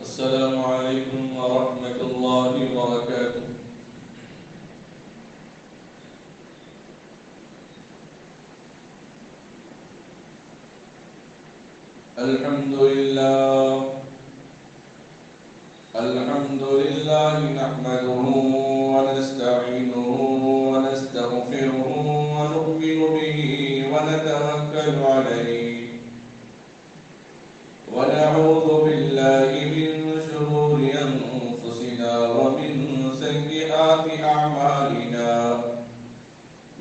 السلام عليكم ورحمة الله وبركاته. الحمد لله نحمده ونستعينه ونستغفره ونؤمن به ونتوكل عليه ونعوذ بالله من شرور أنفسنا ومن سيئات أعمالنا.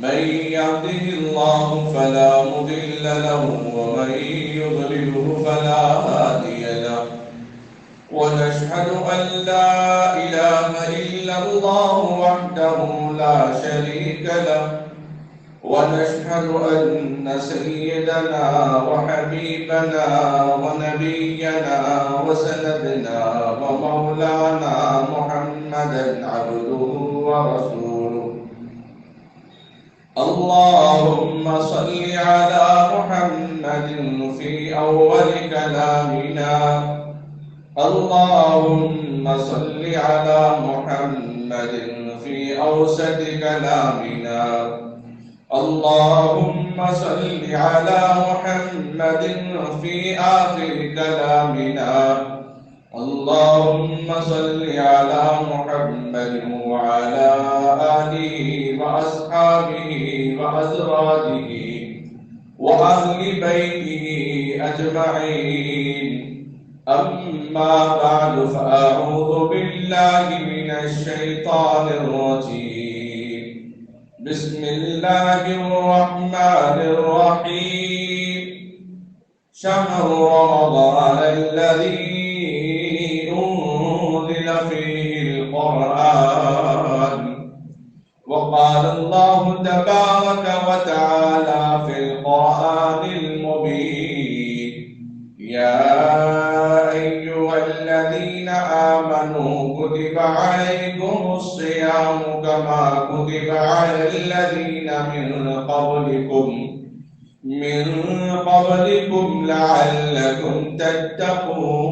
من يهده الله فلا مضل له ومن يضلله فلا هادي له. ونشهد أن لا إله إلا الله وحده لا شريك له. ونشهد أن سيدنا وحبيبنا ونبينا وسندنا ومولانا محمدا عبده ورسوله. اللهم صل على محمد في أول كلامنا. اللهم صل على محمد في أوسط كلامنا. اللهم صل على محمد في آخر كلامنا. اللهم صل على محمد وعلى آله وأصحابه وأزواجه وأهل بيته أجمعين. أما بعد فأعوذ بالله من الشيطان الرجيم. بسم الله الرحمن الرحيم. شهر رمضان الذي أنزل فيه القرآن. وقال الله تبارك وتعالى في القرآن المبين: يا أيها الذين آمنوا كتب عليكم الصيام كما كتب على الذين من قبلكم لعلكم تتقون.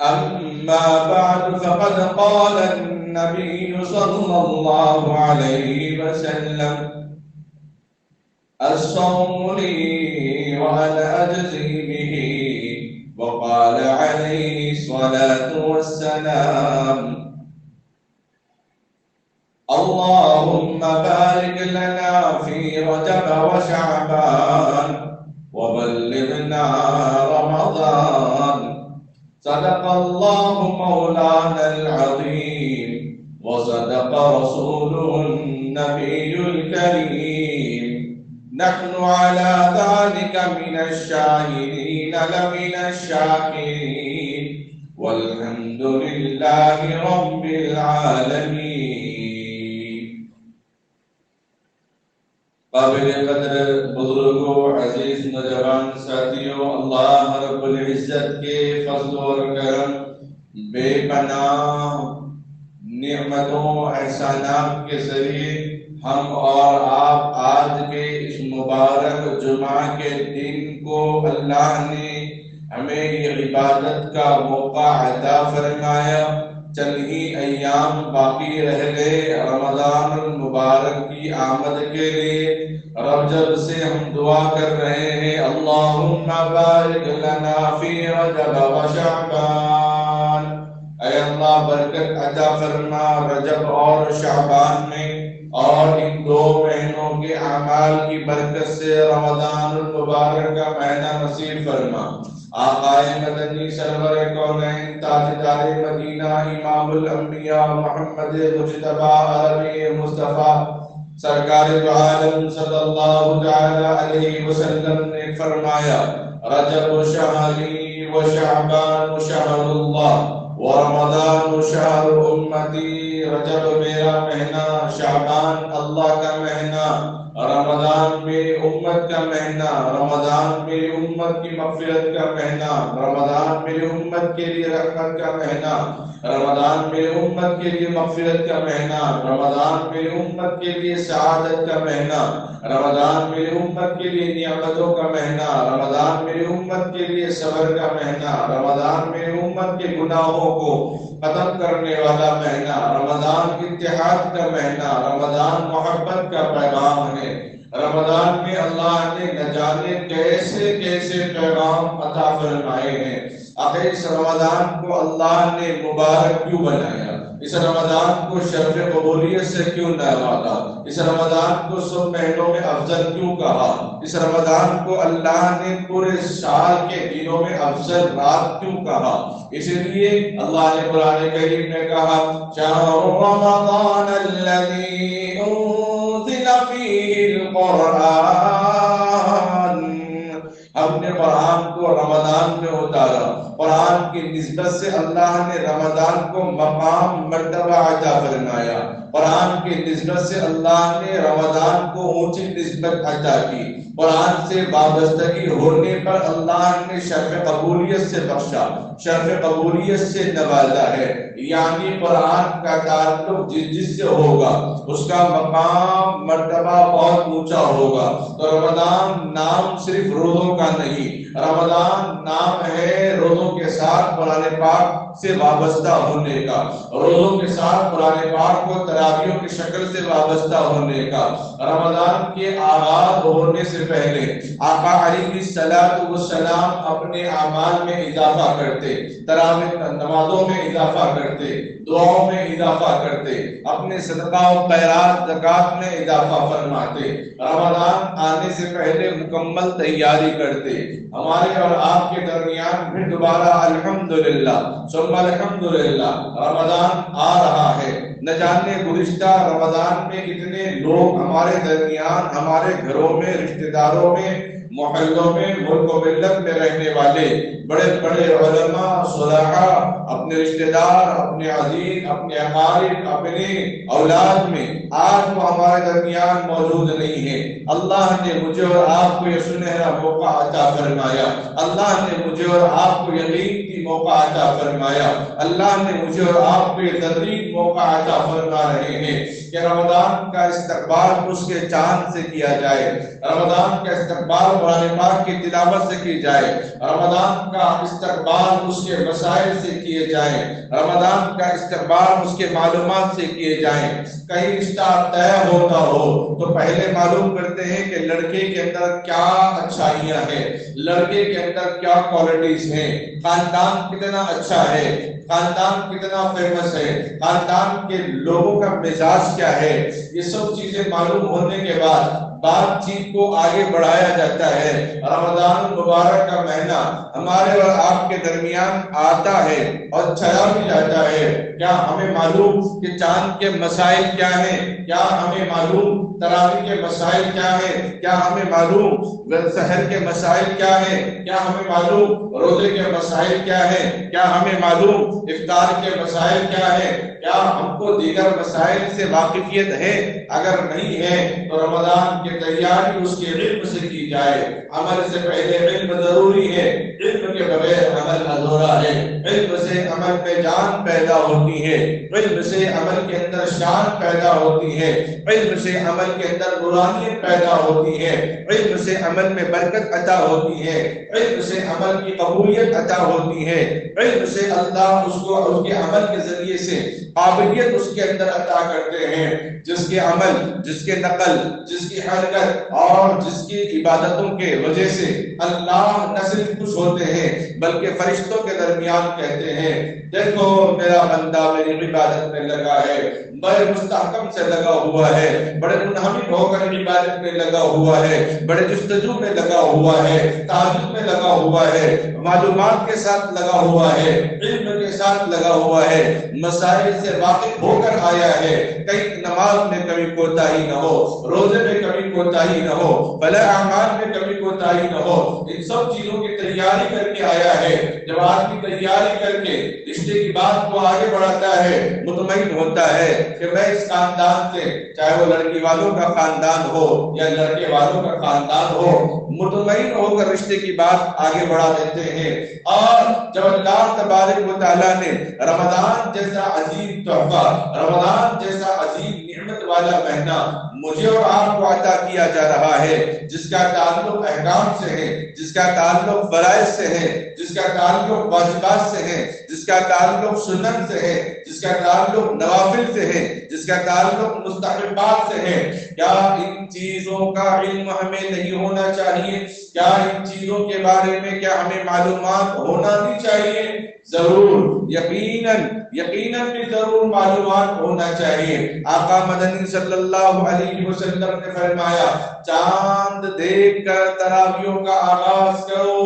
أما بعد فقد قال النبي صلى الله عليه وسلم: الصوم لي وأنا أجزي به. وقال عليه الصلاة والسلام: اللهم بارك لنا في رجب وشعبان وبلغنا رمضان. صدق الله مولانا العظيم وصدق رسوله النبي الكريم. نحن على ذلك من الشاهدين لمن الشاكرين والحمد لله رب العالمين. قابل قدر بزرگوں، عزیز نوجوان ساتھیوں، اللہ رب العزت کے فضل و کرم، بے پناہ نعمتوں احسانات کے ذریعے ہم اور آپ آج کے اس مبارک جمعہ کے دن کو اللہ نے ہمیں یہ عبادت کا موقع عطا فرمایا. چند ہی ایام باقی رہ گئے رمضان المبارک کی آمد کے لیے. رجب سے ہم دعا کر رہے ہیں: اللہم بارک لنا فی رجب و شعبان. اے اللہ برکت عطا فرما رجب اور شعبان میں، اور ان دو مہینوں کے اعمال کی برکت سے رمضان المبارک کا مہینہ نصیب فرما. آقائے مدنی سرور کونین تاجدار مدینہ امام الانبیاء محمد مجتبی عربی مصطفیٰ سرکار دو عالم صلی اللہ علیہ وسلم نے فرمایا: رجب شہری و شعبان شہر اللہ ورمضان شهر أمتي رجب میرا مہینہ، شعبان اللہ کا مہینہ، رمضان میری امت کا مہینہ، رمضان میری امت کی مغفرت کا مہینہ، رمضان میری امت کے لیے رحمت کا مہینہ، رمضان میری امت کے لیے مغفرت کا مہینہ، رمضان میری امت کے لیے سعادت کا مہینہ، رمضان میری امت کے لیے نعمتوں کا مہینہ، رمضان میری امت کے لیے صبر کا مہینہ، رمضان میری امت کے گناہوں کو ختم کرنے والا مہینہ، رمضان اتحاد کا مہینہ، رمضان محبت کا پیغام ہے۔ رمضان میں اللہ نے نہ جانے کیسے کیسے پیغام عطا فرمائے ہیں۔ آخر اس رمضان کو اللہ نے مبارک کیوں بنایا؟ اس رمضان کو شرف قبولیت سے کیوں نوازا؟ اس رمضان کو سب مہینوں میں افضل کیوں کہا؟ اس رمضان کو اللہ نے پورے سال کے دنوں میں افضل رات کیوں کہا؟ اس لیے اللہ نے قرآن کریم میں کہا شہر رمضان الذی انزل فیہ القرآن، ہم نے قرآن کو رمضان میں اتارا۔ قرآن کی نسبت سے اللہ نے رمضان کو مقام مرتبہ عطا فرمایا، قرآن کی نسبت سے اللہ نے رمضان کو اونچی نسبت عطا کی، قرآن سے وابستگی ہونے پر اللہ نے شرف قبولیت سے بخشا، شرف قبولیت سے نوازا ہے۔ یعنی قرآن کا تعلق جس سے ہوگا اس کا مقام مرتبہ بہت اونچا ہوگا۔ تو رمضان نام صرف روزوں کا نہیں، رمضان نام ہے روزوں کے ساتھ قرآن پاک سے وابستہ ہونے کا، روزوں کے ساتھ قرآن پاک کو تراویحوں کی شکل سے وابستہ ہونے کا۔ رمضان کے آغاز ہونے سے پہلے آقا علیہ السلام اپنے اعمال میں اضافہ کرتے، تراویح نمازوں میں اضافہ کرتے، دعاؤں میں اضافہ کرتے، اپنے صدقہ و خیرات زکات میں اضافہ فرماتے، رمضان آنے سے پہلے مکمل تیاری کرتے۔ ہمارے اور آپ کے درمیان پھر دوبارہ الحمدللہ ثم الحمدللہ رمضان آ رہا ہے۔ نہ جانے گزشتہ رمضان میں کتنے لوگ ہمارے درمیان، ہمارے گھروں میں، رشتہ داروں میں، محلوں میں، ملک و ملت میں رہنے والے بڑے بڑے علماء، صلحاء، اپنے رشتہ دار، اپنے عزیز، اپنے اقارب، اپنے اولاد میں آج وہ ہمارے درمیان موجود نہیں ہے۔ اللہ نے مجھے اور آپ کو یہ سنہرا موقع عطا فرمایا، اللہ نے مجھے اور آپ کو یقین کی موقع عطا فرمایا، اللہ نے مجھے اور آپ کو یہ تدریج موقع عطا فرما رہے ہیں کہ رمضان کا استقبال اس کے چاند سے کیا جائے، رمضان کا استقبال قرآن پاک کی تلاوت سے کی جائے، رمضان کا استقبال اس کے مسائل سے کیے جائیں، رمضان کا استقبال اس کے معلومات سے کیے جائیں۔ کہیں رشتہ طے ہوتا ہو تو پہلے معلوم کرتے ہیں کہ لڑکے کے اندر کیا اچھائیاں ہیں، لڑکے کے اندر کیا کوالٹیز ہیں، خاندان کتنا اچھا ہے، خاندان کتنا فیمس ہے، خاندان کے لوگوں کا مزاج کیا ہے۔ یہ سب چیزیں معلوم ہونے کے بعد بات چیت کو آگے بڑھایا جاتا ہے۔ رمضان المبارک کا مہینہ ہمارے اور آپ کے درمیان آتا ہے اور چلا بھی جاتا ہے۔ کیا ہمیں معلوم کہ چاند کے مسائل کیا ہیں؟ کیا ہمیں معلوم تراویح کے مسائل کیا ہیں؟ کیا ہمیں معلوم سحر کے مسائل کیا ہیں؟ کیا ہمیں معلوم روزے کے مسائل کیا ہیں؟ کیا ہمیں معلوم افطار کے مسائل کیا ہیں؟ کیا ہم کو دیگر مسائل سے واقفیت ہے؟ اگر نہیں ہے تو رمضان کی تیاری اس کے علم سے کی جائے۔ عمل سے پہلے علم ضروری ہے، علم کے بغیر عمل ادھورا ہے۔ علم سے عمل میں جان پیدا ہوتی ہے، علم سے عمل کے اندر شان پیدا ہوتی ہے، علم سے عمل کے اندر نورانیت پیدا ہوتی ہے، علم سے عمل میں برکت عطا ہوتی ہے، علم سے عمل کی قبولیت عطا ہوتی ہے، علم سے اللہ اس کو اس کے عمل کے ذریعے سے قابلیت اس کے اندر عطا کرتے ہیں۔ جس کے عمل، جس کے نقل، جس کی حرکت اور جس کی عبادتوں کے وجہ سے اللہ نہ صرف خوش ہوتے ہیں بلکہ فرشتوں کے درمیان کہتے ہیں دیکھو میرا بندہ میری عبادت میں لگا ہے، بڑے مستحکم سے لگا ہوا ہے، بڑے منہمک ہو کر عبادت میں لگا ہوا ہے، بڑے جستجو میں لگا ہوا ہے، تہجد میں لگا ہوا ہے، معلومات کے ساتھ لگا ہوا ہے، علم کے ساتھ لگا ہوا ہے، مسائل سے واقف ہو کر آیا ہے۔ کہیں نماز میں کبھی کوتاہی نہ ہو، روزے میں کبھی کوتاہی نہ ہو، بھلے اعمال میں کبھی کوتاہی نہ ہو، ان سب چیزوں کی تیاری کر کے آیا ہے۔ جب آدمی تیاری جاری کر کے رشتے کی بات کو آگے بڑھاتا ہے، مطمئن ہوتا ہے کہ میں اس خاندان سے، چاہے وہ لڑکی والوں کا خاندان ہو یا لڑکے والوں کا خاندان ہو، مطمئن ہو کر رشتے کی بات آگے بڑھا دیتے ہیں۔ اور جب اللہ تبارک و تعالیٰ نے رمضان جیسا عظیم تحفہ، رمضان جیسا عظیم نعمت والا مہینہ مجھے اور آپ کو عطا کیا جا رہا ہے، جس کا تعلق احکام سے ہے، جس کا تعلق فرائض سے ہے، جس کا تعلق واجبات سے ہے، جس کا تعلق سنن سے ہے، جس کا تعلق نوافل سے ہے، جس کا تعلق مستحبات سے ہے، کیا ان چیزوں کا علم ہمیں نہیں ہونا چاہیے؟ کیا ان چیزوں کے بارے میں کیا ہمیں معلومات ہونا نہیں چاہیے؟ ضرور، یقیناً بھی ضرور معلومات ہونا چاہیے۔ آقا مدنی صلی اللہ علیہ وسلم نے فرمایا، چاند دیکھ کر تراویحوں کا آغاز کرو،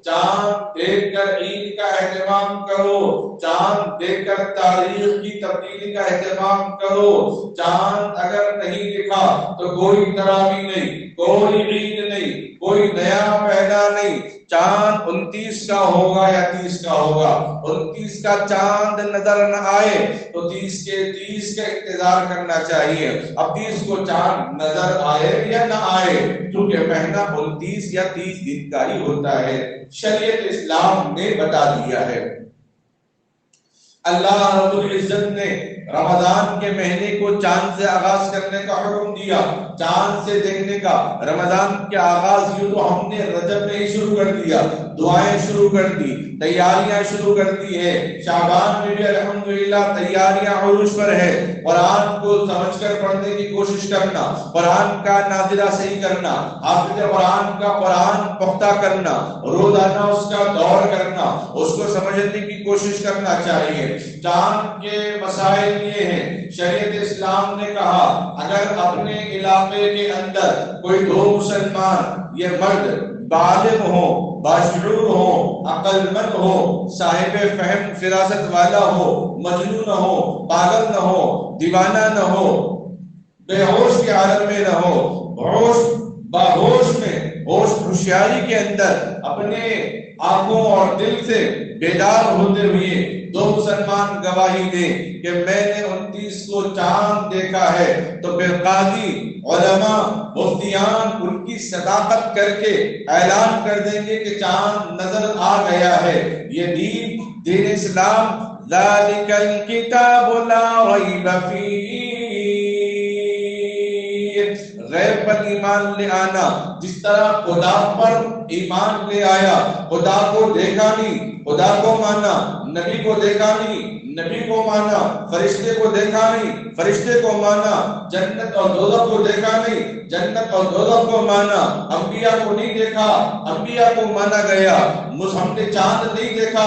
چاند دیکھ کر عید کا اہتمام کرو، چاند دیکھ کر تاریخ کی تبدیلی کا اہتمام کرو۔ چاند اگر نہیں دکھا تو کوئی تراویح نہیں، کوئی عید نہیں، کوئی نیا مہینہ نہیں۔ چاند 29 کا ہوگا یا 30 کا ہوگا، 29 کا چاند نظر نہ آئے تو 30 کے 30 کا انتظار کرنا چاہیے۔ اب 30 کو چاند نظر آئے یا نہ آئے، کیونکہ مہینہ 29 یا 30 دن کا ہی ہوتا ہے، شریعت اسلام نے بتا دیا ہے۔ اللہ رب العزت نے رمضان کے مہینے کو چاند سے آغاز کرنے کا حکم دیا، چاند سے دیکھنے کا۔ رمضان کے آغاز یوں تو ہم نے رجب میں ہی شروع کر دیا، دعائیں شروع کر دی، تیاریاں شروع کر دی ہے۔ شعبان میں بھی الحمدللہ تیاریاں عروج پر ہے۔ قرآن کو سمجھ کر پڑھنے کی کوشش کرنا، قرآن کا ناظرہ صحیح کرنا، حافظ قرآن کا قرآن پختہ کرنا، روزانہ اس کا دور کرنا، اس کو سمجھنے کی کوشش کرنا چاہیے۔ چاند کے مسائل یہ ہیں، شریعت اسلام نے کہا اگر اپنے علاقے کے اندر کوئی دو مسلمان، یہ مرد بالغ ہو، باشعور ہو، عقل مند ہو، صاحب فہم فراست والا ہو، مجنون نہ ہو، پاگل نہ ہو، دیوانہ نہ ہو، بے ہوش کے عالم میں نہ ہو، ہوش باہوش میں، ہوش ہوشیاری کے اندر اپنے آنکھوں اور دل سے بیدار ہوتے ہوئے دو مسلمان گواہی دیں کہ میں نے 29 کو چاند دیکھا ہے، تو پھر قاضی، علماء، مفتیان ان کی صداقت کر کے اعلان کر دیں گے کہ چاند نظر آ گیا ہے۔ یہ دین اسلام، ذالک الکتاب لا ریب فیہ، غیب پر ایمان لے آنا، جس طرح خدا پر ایمان لے آیا، خدا کو دیکھا نہیں، خدا کو مانا، نبی کو دیکھا نہیں، نبی کو مانا، فرشتے کو دیکھا نہیں، فرشتے کو مانا، جنت اور دوزخ کو دیکھا نہیں، جنت اور دوزخ کو مانا، انبیاء کو نہیں دیکھا، انبیاء کو مانا گیا۔ ہم نے چاند نہیں دیکھا،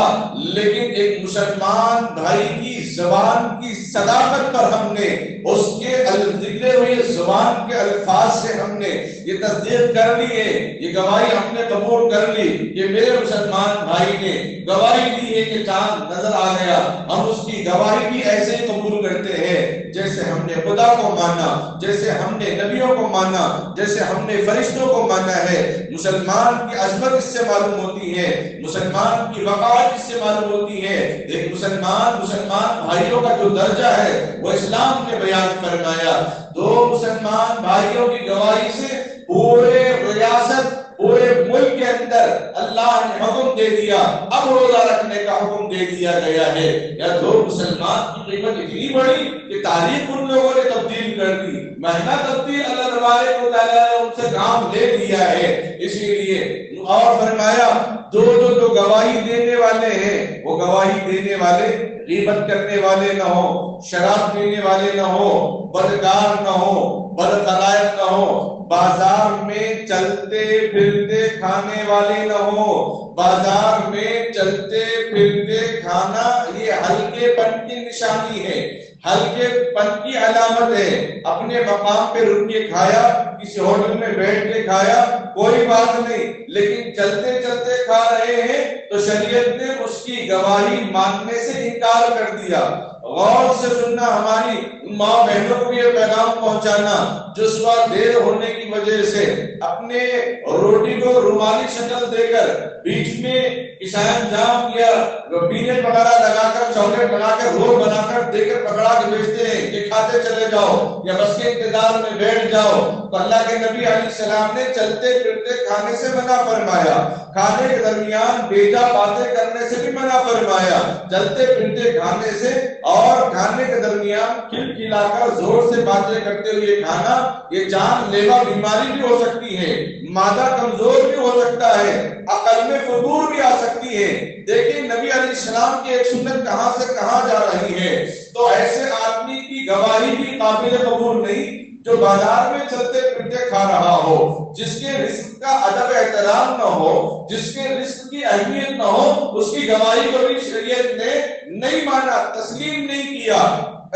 لیکن ایک مسلمان بھائی کی زبان کی صداقت پر ہم نے اس کے ذکر ہوئے زبان کے الفاظ سے ہم نے یہ تصدیق کر لی ہے، یہ گواہی ہم نے قبول کر لی کہ میرے مسلمان بھائی نے گواہی دی ہے کہ چاند نظر آ گیا۔ ہم اس کی گواہی بھی ایسے ہی قبول کرتے ہیں جیسے ہم نے خدا کو مانا، جیسے ہم نے نبیوں کو مانا، جیسے ہم نے فرشتوں کو مانا ہے۔ مسلمان کی عظمت اس سے معلوم ہوتی ہے، مسلمان کی وقار اس سے معلوم ہوتی ہے۔ ایک مسلمان بھائیوں کا جو درجہ ہے وہ اسلام نے بیان فرمایا۔ دو مسلمان بھائیوں کی گواہی سے پورے ریاست، پورے ملک کے اندر اللہ نے حکم دے دیا، اب روزہ رکھنے کا حکم دے دیا گیا ہے۔ یا دو مسلمان کی قیمت اتنی بڑی کہ تاریخ ان لوگوں نے تبدیل کر دی، مہینہ تبدیل اللہ تبارک و تعالیٰ نے ان سے کام لے لیا ہے۔ اسی لیے اور فرمایا دو گواہی دینے والے ہیں، وہ گواہی دینے والے غیبت کرنے والے نہ ہو، شراب پینے والے نہ ہو، بدکار نہ ہو، بدخلائق نہ ہو، بازار میں چلتے پھرتے کھانے والے نہ ہو۔ بازار میں چلتے پھرتے کھانا یہ ہلکے پن کی نشانی ہے، ہلکے پن کی علامت ہے۔ اپنے مقام پہ رک کے کھایا، کسی ہوٹل میں بیٹھ کے کھایا، کوئی بات نہیں، لیکن چلتے چلتے کھا رہے ہیں تو شریعت نے اس کی گواہی ماننے سے انکار کر دیا۔ غور سے سننا، ہماری ماں بہنوں کو یہ پیغام پہنچانا جو صبح دیر ہونے کی وجہ سے اپنے روٹی کو رومالی شکل دے کر بیچ میں کسان جام یا پینے وغیرہ لگا کر چاکلیٹ لگا کر رول بنا کر دے کر پکڑا کے بیچتے ہیں کہ کھاتے چلے جاؤ یا بس کے انتظار میں بیٹھ جاؤ. تو اللہ کے نبی علیہ السلام نے چلتے پھرتے کھانے سے منع فرمایا، کھانے کے درمیان بیجا باتیں کرنے سے بھی منع فرمایا. چلتے پھرتے کھانے سے اور کھانے کے درمیان کھلکھلا کر زور سے باتیں کرتے ہوئے کھانا، یہ جان لیوا بیماری بھی ہو سکتی ہے، معدہ کمزور بھی ہو سکتا ہے، عقل میں فطور بھی آ سکتی ہے. دیکھیں نبی علیہ السلام کی ایک سنت کہاں سے کہاں جا رہی ہے. تو ایسے آدمی کی گواہی بھی قابل قبول نہیں جو بازار میں چلتے پھرتے کھا رہا ہو، جس کے رزق کا ادب احترام نہ ہو، جس کے رزق کی اہمیت نہ ہو، اس کی گواہی کو بھی شریعت نے نہیں مانا، تسلیم نہیں کیا.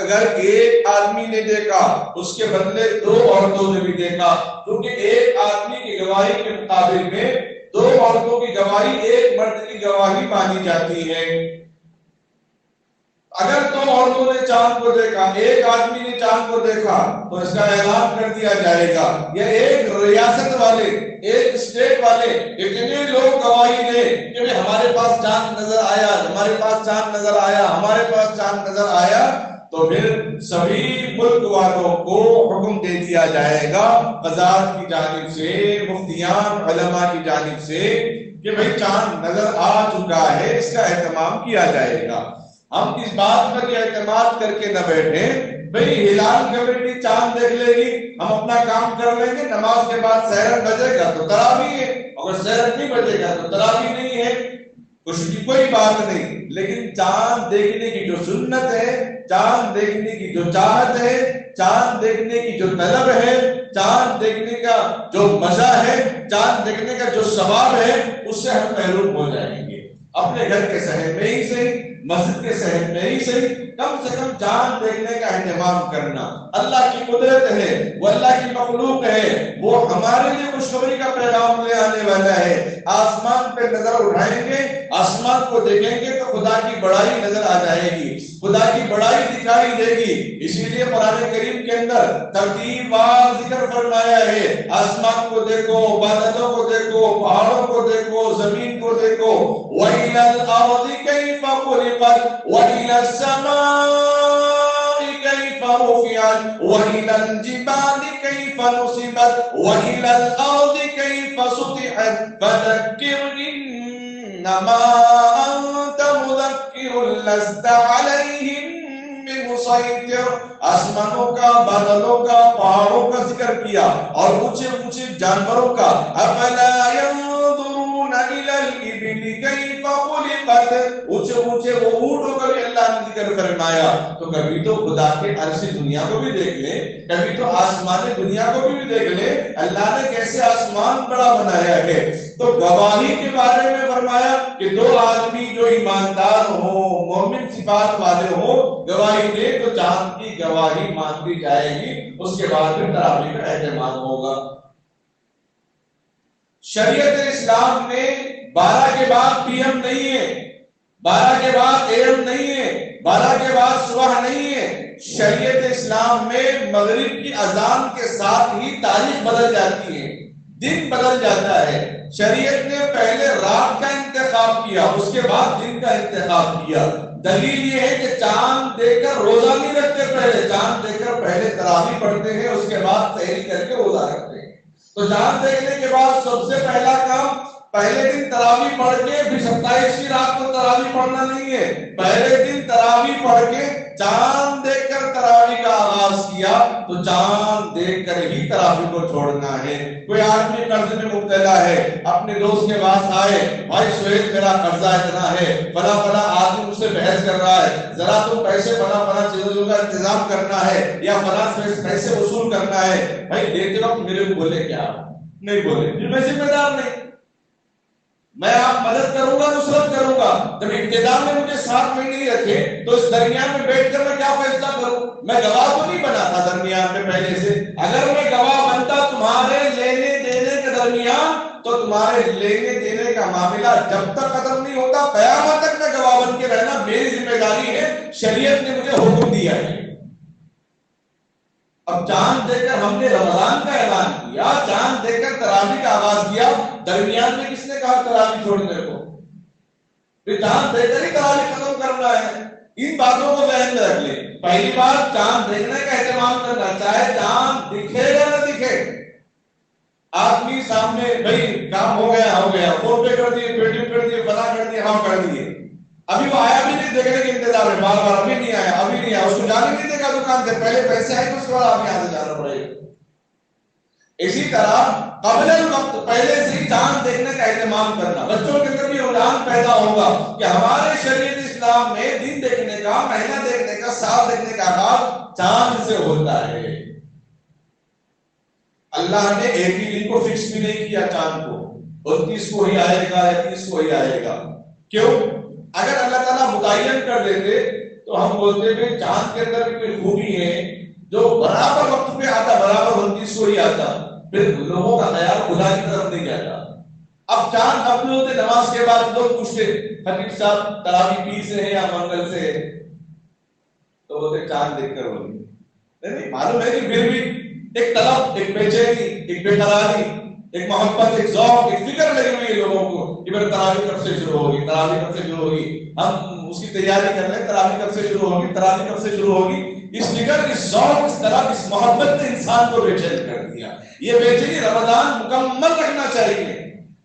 اگر ایک آدمی نے دیکھا اس کے بدلے دو عورتوں نے بھی دیکھا، کیونکہ ایک آدمی کی گواہی کے مقابل میں دو عورتوں کی گواہی ایک مرد کی گواہی مانی جاتی ہے. اگر دو عورتوں نے چاند کو دیکھا، ایک آدمی نے چاند کو دیکھا، تو اس کا اعلان کر دیا جائے گا. یہ ایک ریاست والے، ایک اسٹیٹ والے اتنے لوگ گواہی دے کہ ہمارے پاس چاند نظر آیا، ہمارے پاس چاند نظر آیا، ہمارے پاس چاند نظر آیا، تو پھر سبھی ملک والوں کو حکم دے دیا جائے گا وزارت کی جانب سے، مفتیان علماء کی جانب سے کہ بھئی چاند نظر آ چکا ہے، اس کا اہتمام کیا جائے گا. ہم اس بات پر یہ اعتماد کر کے نہ بیٹھیں بھئی ہلال کمیٹی چاند دیکھ لے گی، ہم اپنا کام کر لیں گے، نماز کے بعد سحر بجے گا تو تراویح ہے، اگر سحر نہیں بجے گا تو تراویح نہیں ہے. خوشی کی کوئی بات نہیں، لیکن چاند دیکھنے کی جو سنت ہے، چاند دیکھنے کی جو چاہت ہے، چاند دیکھنے کی جو طلب ہے، چاند دیکھنے کا جو مزہ ہے، چاند دیکھنے کا جو ثواب ہے، اس سے ہم محروم ہو جائیں گے. اپنے گھر کے صحن میں ہی صحیح، مسجد کے صحن میں ہی صحیح، کم سے کم چاند دیکھنے کا اہتمام کرنا. اللہ کی قدرت ہے، وہ اللہ کی مخلوق ہے، وہ ہمارے لیے خوشخبری کا پیغام لے آنے والا ہے. آسمان پہ نظر اٹھائیں گے، آسمان کو دیکھیں گے تو خدا کی بڑائی نظر آ جائے گی، خدا کی بڑائی دکھائی دے گی. اسی لیے قرآن کریم کے اندر ترتیب وار ذکر فرمایا ہے، آسمان کو دیکھو، بادلوں کو دیکھو، پہاڑوں کو دیکھو، زمین کو دیکھو. وَإِلَى الْأَرْضِ كَيْفَ خُلِقَتْ وَإِلَى السَّمَاءِ كَيْفَ رُفِعَتْ وَإِلَى الْجِبَالِ كَيْفَ نُصِبَتْ وَإِلَى الْأَرْضِ كَيْفَ سُطِحَتْ فَذَكِّرْ إِنَّمَا أَنْتَ مُذَكِّرٌ لَسْتَ عَلَيْهِمْ بِمُصَيْطِرٍ. آسمانوں کا، بادلوں کا، پہاڑوں کا ذکر کیا اور اونچے اونچے جانوروں کا. أَفَلَا يَنظُرُونَ إِلَى الْإِبِلِ كَيْفَ خُلِقَتْ. اونچے اونچے وہ اونٹوں کا بھی اللہ نے ذکر فرمایا. تو کبھی تو خدا کے عرشی دنیا کو بھی دیکھ لیں، کبھی تو آسمانی دنیا کو بھی دیکھ لیں، اللہ نے کیسے آسمان بڑا بنایا ہے. تو گواہی کے بارے میں فرمایا کہ دو آدمی جو ایماندار ہوں، مومن صفات والے ہوں، گواہی دے تو چاند کی گواہی مانتی جائے گی، اس کے بعد پھر تراویح کا اہتمام ہوگا. شریعت اسلام میں 12 کے بعد پی ایم نہیں ہے، 12 کے بعد اے ایم نہیں ہے، 12 کے بعد صبح نہیں ہے. شریعت اسلام میں مغرب کی اذان کے ساتھ ہی تاریخ بدل جاتی ہے، دن بدل جاتا ہے. شریعت نے پہلے رات کا انتخاب کیا، اس کے بعد دن کا انتخاب کیا. دلیل یہ ہے کہ چاند دیکھ کر روزہ نہیں رکھتے، پہلے چاند دیکھ کر پہلے تراویح پڑھتے ہیں، اس کے بعد سحری کر کے روزہ رکھتے ہیں. تو چاند دیکھنے کے بعد سب سے پہلا کام پہلے دن تراویح پڑھ کے، پھر 27 کی رات کو تراویح پڑھنا نہیں ہے، پہلے دن تراویح پڑھ کے چاند دیکھ کر تراویح کا آغاز کیا تو چاند دیکھ کر ہی تراویح کو چھوڑنا ہے. کوئی آدمی قرض میں مبتلا ہے، اپنے دوست کے پاس آئے، بھائی سہیل میرا قرضہ اتنا ہے، فلاں فلاں آدمی مجھ سے بحث کر رہا ہے، ذرا تم پیسے فلاں فلاں چیزوں کا انتظام کرنا ہے یا فلاں پیسے وصول کرنا ہے. بھائی دیتے وقت میرے کو بولے کیا نہیں بولے، میں ذمہ دار نہیں، میں آپ مدد کروں گا، نصرت کروں گا. جب ابتدا میں مجھے ساتھ میں نہیں رکھے تو اس درمیان میں بیٹھ کر میں کیا فیصلہ کروں؟ میں گواہ تو نہیں بنا تھا درمیان میں پہلے سے. اگر میں گواہ بنتا تمہارے لینے دینے کے درمیان تو تمہارے لینے دینے کا معاملہ جب تک ختم نہیں ہوتا قیامت تک میں گواہ بن کے رہنا میری ذمہ داری ہے، شریعت نے مجھے حکم دیا ہے۔ اب چاند دے کر ہم نے رمضان کا اعلان کیا، چاند دے کر تراویح کا آغاز کیا، درمیان میں کس نے کہا تراویح چھوڑنے کو؟ پھر چاند دے کر ہی تراویح ختم کرنا ہے۔ ان باتوں کو ذہن میں رکھ لیں۔ پہلی بات چاند دیکھنے کا اہتمام کرنا، چاہے چاند دکھے یا نہ دکھے۔ آدمی سامنے بھائی کام ہو گیا، فون پے کر دیے، پے ٹی ایم کر دیے، فلاں کر دیے، ہاں کر دیے، ابھی وہ آیا بھی نہیں، دیکھنے کے انتظار ہے، بار بار ابھی نہیں آیا، ابھی نہیں آیا، اس کو جانے نہیں دے گا دکان سے، پہلے پیسے آئے تو اس کے بعد آپ یہاں سے جانا پڑے گا۔ اسی طرح قبل الوقت پہلے سے ہی چاند دیکھنے کا اہتمام کرنا۔ بچوں کے اندر بھی رجحان پیدا ہوگا کہ ہمارے شریعت اسلام میں دن دیکھنے کا، مہینہ دیکھنے کا، سال دیکھنے کا آغاز چاند سے ہوتا ہے۔ اللہ نے ایک ہی دن کو فکس بھی نہیں کیا چاند کو، 29 کو ہی آئے گا، 31 کو ہی آئے گا۔ کیوں؟ اگر اللہ تعالیٰ متعین کر دیتے تو ہم بولتے کہ چاند کے اندر کوئی خوبی ہے جو برابر وقت پہ آتا، برابر 29 کو ہی آتا، پھر لوگوں کا خیال خدا کی طرف نہیں جاتا۔ اب چاند اپنے ہوتے نماز کے بعد لوگ پوچھتے حبیب صاحب تراویح 20 سے ہے یا منگل سے ہے، تو بولتے چاند دیکھ کر ہوگی۔ نہیں معلوم ہے کہ پھر بھی ایک طلب، ایک بے چینی، ایک بے قراری، ایک محبت، ایک ذوق، ایک فکر لگی ہوئی ہے لوگوں کو کہ میرے تراویح کب سے شروع ہوگی، تراویح کب سے شروع ہوگی، ہم اس کی تیاری کر لیں، تراویح کب سے شروع ہوگی، تراویح کب سے شروع ہوگی۔ اس فکر، اس ذوق، اس طلب، اس محبت نے انسان کو بے چین کر دیا۔ یہ بے چینی رمضان مکمل رکھنا چاہیے۔